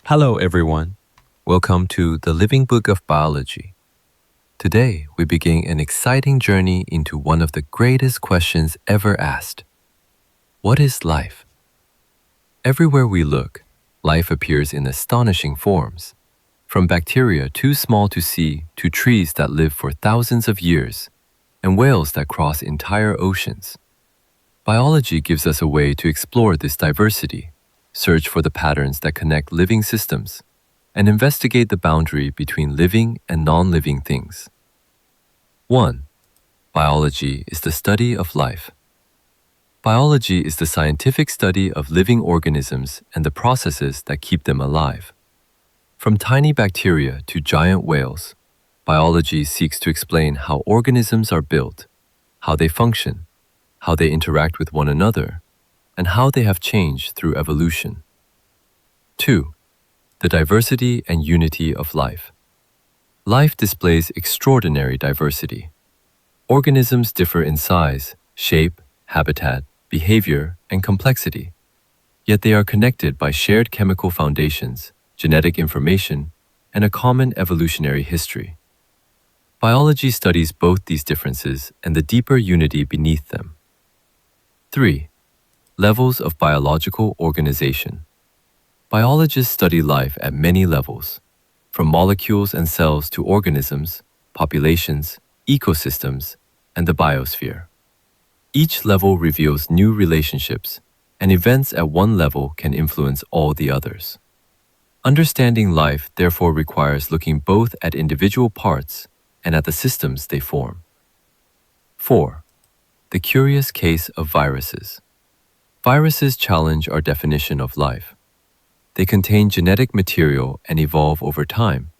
Hello, everyone. Welcome to the Living Book of Biology. Today, we begin an exciting journey into one of the greatest questions ever asked. What is life? Everywhere we look, life appears in astonishing forms. From bacteria too small to see to trees that live for thousands of years and whales that cross entire oceans. Biology gives us a way to explore this diversity, search for the patterns that connect living systems, and investigate the boundary between living and non-living things. 1. Biology is the study of life. Biology is the scientific study of living organisms and the processes that keep them alive. From tiny bacteria to giant whales, biology seeks to explain how organisms are built, how they function, how they interact with one another, and how they have changed through evolution. 2. The diversity and unity of life. Life displays extraordinary diversity. Organisms differ in size, shape, habitat, behavior, and complexity. Yet they are connected by shared chemical foundations, genetic information, and a common evolutionary history. Biology studies both these differences and the deeper unity beneath them. 3. Levels of biological organization. Biologists study life at many levels, from molecules and cells to organisms, populations, ecosystems, and the biosphere. Each level reveals new relationships, and events at one level can influence all the others. Understanding life therefore requires looking both at individual parts and at the systems they form. 4. The curious case of viruses. Viruses challenge our definition of life. They contain genetic material and evolve over time,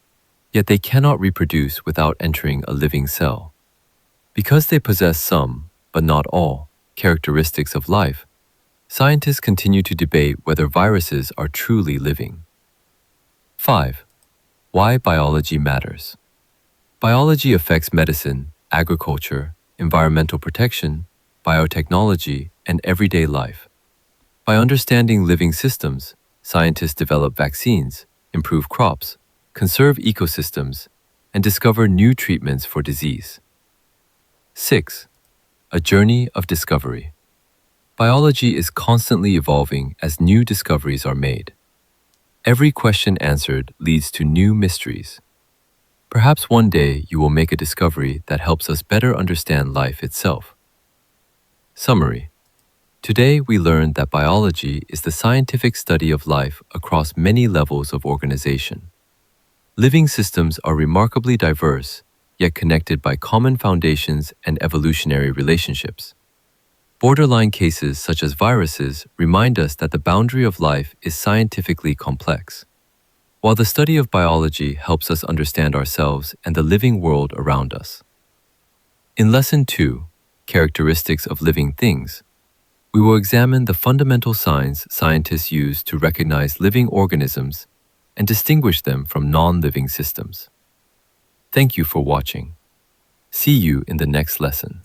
yet they cannot reproduce without entering a living cell. Because they possess some, but not all, characteristics of life, scientists continue to debate whether viruses are truly living. 5. Why biology matters. Biology affects medicine, agriculture, environmental protection, biotechnology, and everyday life. By understanding living systems, scientists develop vaccines, improve crops, conserve ecosystems, and discover new treatments for disease. 6. A journey of discovery. Biology is constantly evolving as new discoveries are made. Every question answered leads to new mysteries. Perhaps one day you will make a discovery that helps us better understand life itself. Summary. Today we learned that biology is the scientific study of life across many levels of organization. Living systems are remarkably diverse, yet connected by common foundations and evolutionary relationships. Borderline cases such as viruses remind us that the boundary of life is scientifically complex. While the study of biology helps us understand ourselves and the living world around us. In Lesson 2, Characteristics of Living Things, we will examine the fundamental signs scientists use to recognize living organisms and distinguish them from non-living systems. Thank you for watching. See you in the next lesson.